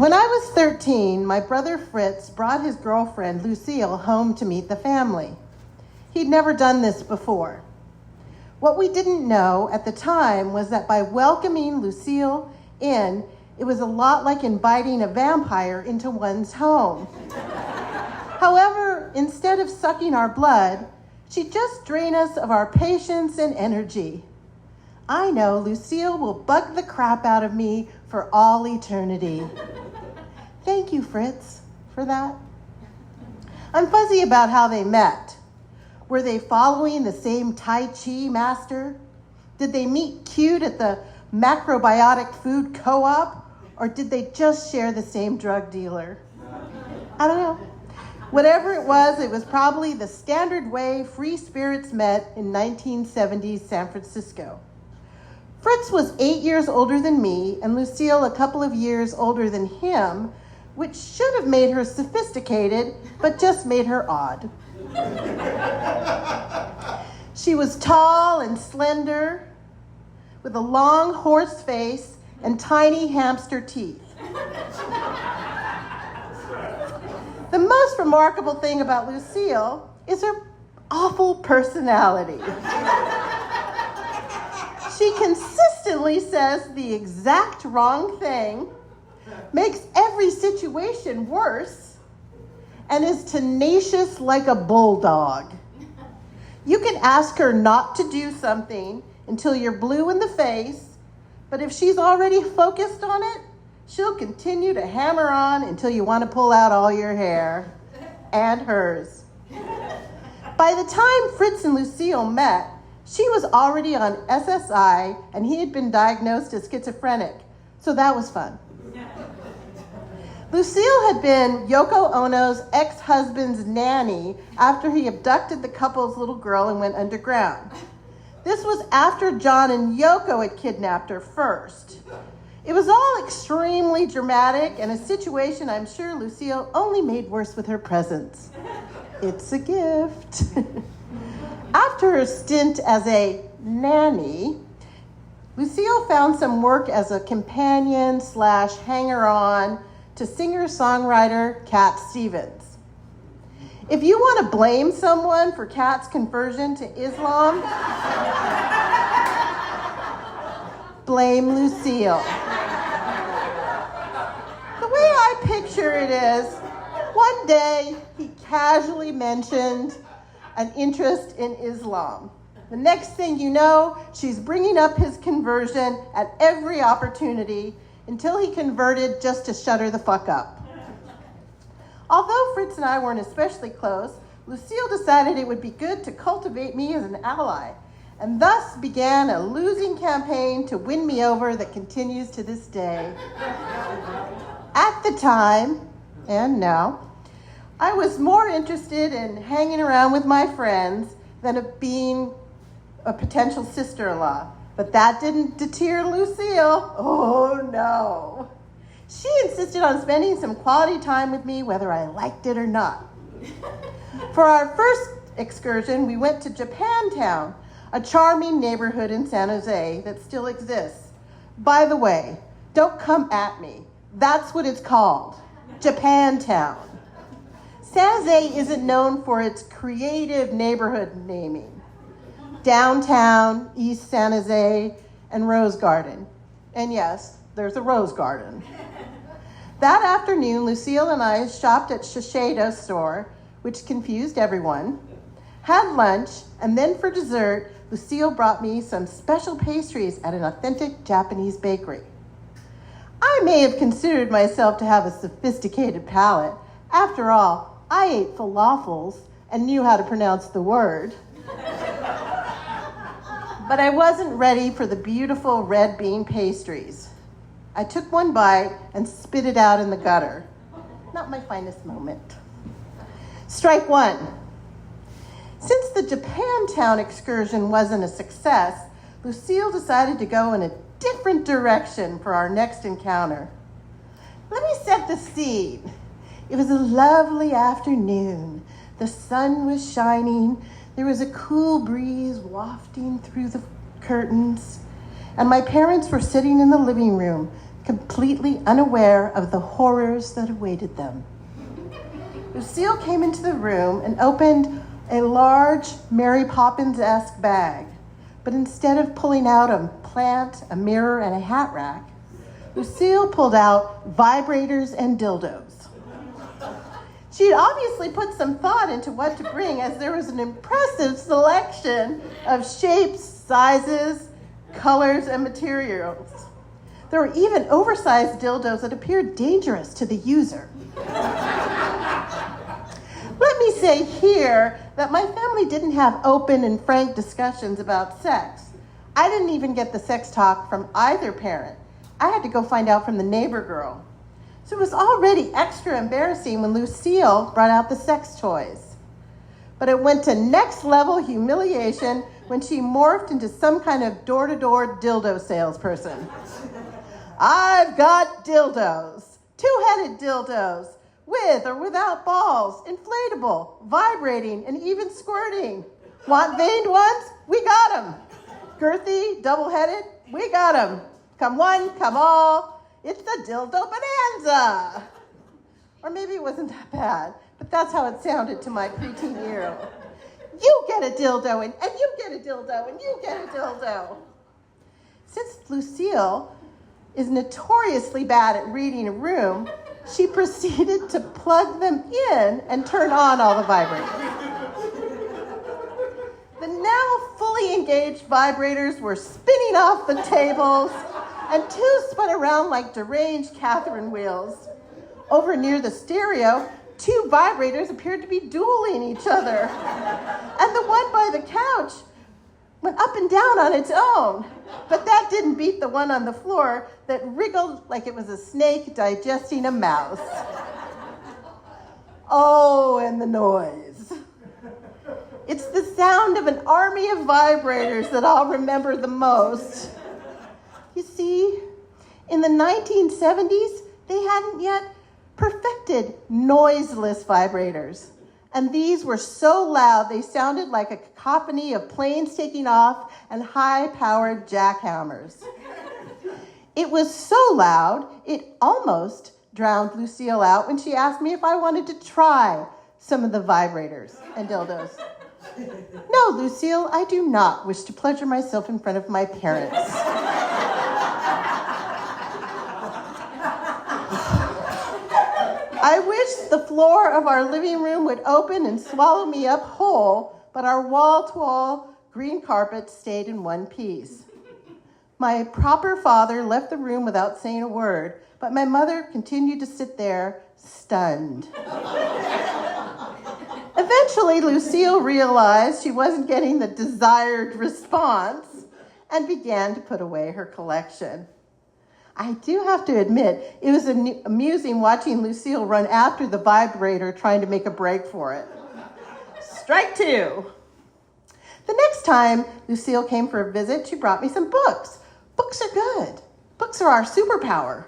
When I was 13, my brother Fritz brought his girlfriend Lucille home to meet the family. He'd never done this before. What we didn't know at the time was that by welcoming Lucille in, it was a lot like inviting a vampire into one's home. However, instead of sucking our blood, she'd just drain us of our patience and energy. I know Lucille will bug the crap out of me for all eternity. Thank you, Fritz, for that. I'm fuzzy about how they met. Were they following the same Tai Chi master? Did they meet cute at the macrobiotic food co-op? Or did they just share the same drug dealer? I don't know. Whatever it was probably the standard way free spirits met in 1970s San Francisco. Fritz was 8 years older than me, and Lucille a couple of years older than him, which should have made her sophisticated, but just made her odd. She was tall and slender, with a long horse face and tiny hamster teeth. The most remarkable thing about Lucille is her awful personality. She consistently says the exact wrong thing, makes every situation worse, and is tenacious like a bulldog. You can ask her not to do something until you're blue in the face, but if she's already focused on it, she'll continue to hammer on until you want to pull out all your hair, and hers. By the time Fritz and Lucille met, she was already on SSI and he had been diagnosed as schizophrenic, so that was fun. Lucille had been Yoko Ono's ex-husband's nanny after he abducted the couple's little girl and went underground. This was after John and Yoko had kidnapped her first. It was all extremely dramatic and a situation I'm sure Lucille only made worse with her presence. It's a gift. After her stint as a nanny, Lucille found some work as a companion / hanger-on to singer-songwriter Cat Stevens. If you want to blame someone for Cat's conversion to Islam, blame Lucille. The way I picture it is, one day he casually mentioned an interest in Islam. The next thing you know, she's bringing up his conversion at every opportunity until he converted just to shut her the fuck up. Although Fritz and I weren't especially close, Lucille decided it would be good to cultivate me as an ally, and thus began a losing campaign to win me over that continues to this day. At the time, and now, I was more interested in hanging around with my friends than of being a potential sister-in-law. But that didn't deter Lucille. Oh, no. She insisted on spending some quality time with me, whether I liked it or not. For our first excursion, we went to Japantown, a charming neighborhood in San Jose that still exists. By the way, don't come at me. That's what it's called, Japantown. San Jose isn't known for its creative neighborhood naming. Downtown, East San Jose, and Rose Garden. And yes, there's a Rose Garden. That afternoon, Lucille and I shopped at Shiseido's store, which confused everyone, had lunch, and then for dessert, Lucille brought me some special pastries at an authentic Japanese bakery. I may have considered myself to have a sophisticated palate. After all, I ate falafels and knew how to pronounce the word. But I wasn't ready for the beautiful red bean pastries. I took one bite and spit it out in the gutter. Not my finest moment. Strike one. Since the Japantown excursion wasn't a success, Lucille decided to go in a different direction for our next encounter. Let me set the scene. It was a lovely afternoon. The sun was shining. There was a cool breeze wafting through the curtains. And my parents were sitting in the living room, completely unaware of the horrors that awaited them. Lucille came into the room and opened a large Mary Poppins-esque bag, but instead of pulling out a plant, a mirror, and a hat rack, Lucille pulled out vibrators and dildos. She'd obviously put some thought into what to bring, as there was an impressive selection of shapes, sizes, colors, and materials. There were even oversized dildos that appeared dangerous to the user. Let me say here that my family didn't have open and frank discussions about sex. I didn't even get the sex talk from either parent. I had to go find out from the neighbor girl. So it was already extra embarrassing when Lucille brought out the sex toys. But it went to next level humiliation when she morphed into some kind of door-to-door dildo salesperson. I've got dildos, two-headed dildos, with or without balls, inflatable, vibrating, and even squirting. Want veined ones? We got them. Girthy, double-headed? We got them. Come one, come all. It's the dildo bonanza. Or maybe it wasn't that bad, but that's how it sounded to my preteen ear. You get a dildo, and you get a dildo, and you get a dildo. Since Lucille is notoriously bad at reading a room, she proceeded to plug them in and turn on all the vibrators. The now fully engaged vibrators were spinning off the tables, and two spun around like deranged Catherine wheels. Over near the stereo, two vibrators appeared to be dueling each other, and the one by the couch went up and down on its own. But that didn't beat the one on the floor that wriggled like it was a snake digesting a mouse. Oh, and the noise. It's the sound of an army of vibrators that I'll remember the most. You see, in the 1970s, they hadn't yet perfected noiseless vibrators. And these were so loud, they sounded like a cacophony of planes taking off and high-powered jackhammers. It was so loud, it almost drowned Lucille out when she asked me if I wanted to try some of the vibrators and dildos. No, Lucille, I do not wish to pleasure myself in front of my parents. I wish the floor of our living room would open and swallow me up whole, but our wall-to-wall green carpet stayed in one piece. My proper father left the room without saying a word, but my mother continued to sit there, stunned. Eventually, Lucille realized she wasn't getting the desired response and began to put away her collection. I do have to admit, it was amusing watching Lucille run after the vibrator trying to make a break for it. Strike two. The next time Lucille came for a visit, she brought me some books. Books are good. Books are our superpower.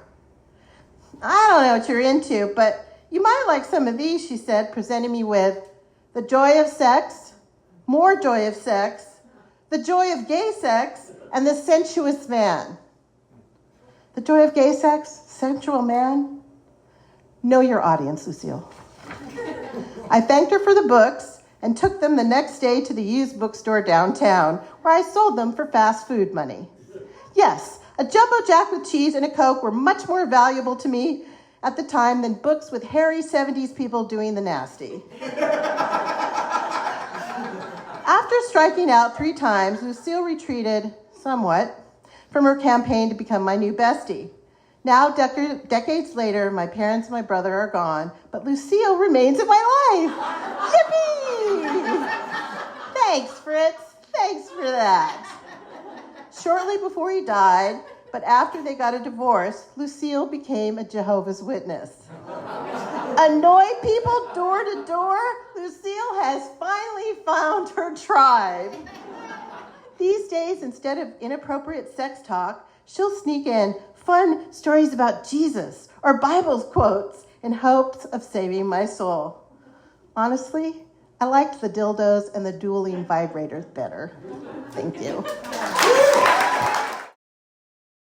I don't know what you're into, but you might like some of these, she said, presenting me with The Joy of Sex, More Joy of Sex, The Joy of Gay Sex, and The Sensuous Man. The Joy of Gay Sex, Sensual Man? Know your audience, Lucille. I thanked her for the books and took them the next day to the used bookstore downtown, where I sold them for fast food money. Yes, a Jumbo Jack with cheese and a Coke were much more valuable to me at the time than books with hairy 70s people doing the nasty. After striking out 3 times, Lucille retreated somewhat from her campaign to become my new bestie. Now, decades later, my parents and my brother are gone, but Lucille remains in my life. Yippee! Thanks, Fritz. Thanks for that. Shortly before he died, but after they got a divorce, Lucille became a Jehovah's Witness. Annoy people door to door? Lucille has finally found her tribe. These days, instead of inappropriate sex talk, she'll sneak in fun stories about Jesus or Bible quotes in hopes of saving my soul. Honestly, I liked the dildos and the dueling vibrators better. Thank you.